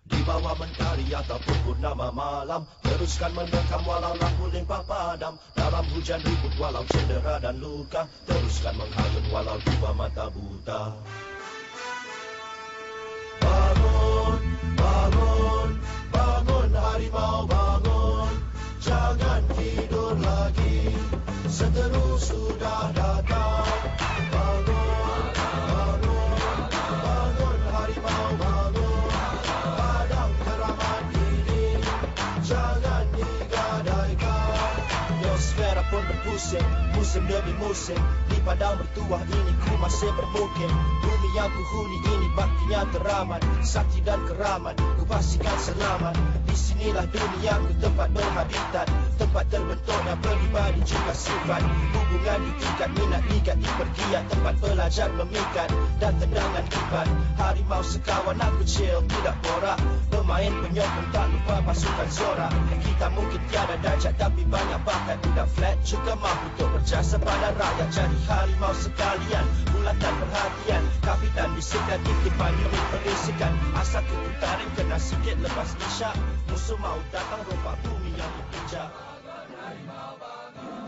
Di bawah mentari ataupun purnama malam, teruskan mendekam walau lampu limpah padam. Dalam hujan ribut walau cedera dan luka, teruskan menghayun walau dua mata buta. Bangun, bangun, bangun harimau bangun. Jangan tidur lagi, seteru sudah datang. Bangun, bangun, bangun harimau bangun. Padang keramat ini jangan digadaikan. Biosfera pun berpusing, musim demi musim. Di padang bertuah ini ku masih bermukim. Bumi yang kuhuni ini baktinya teramat. Sakti dan keramat ku pastikan selamat. Di sinilah dunia ku tempat berhabitat, tempat terbentuknya pribadi juga sifat. Hubungan diikat, minat ikat dipergiat, tempat belajar memikat dan tendangan lipat. Harimau sekawan aku chill, tidak borak. Pemain penyokong tak lupa pasukan Zora. Kita mungkin tiada dajat tapi banyak bakat. Budak flat juga mampu untuk berjasa pada rakyat. Jadi harimau sekalian, bulatan perhatian. Kapitan bisikan titipan demi perisikan. Asal tutup taring kena sikit lepas isyak. Musuh mau datang rompak bumi yang dipijak. Harimau bangun.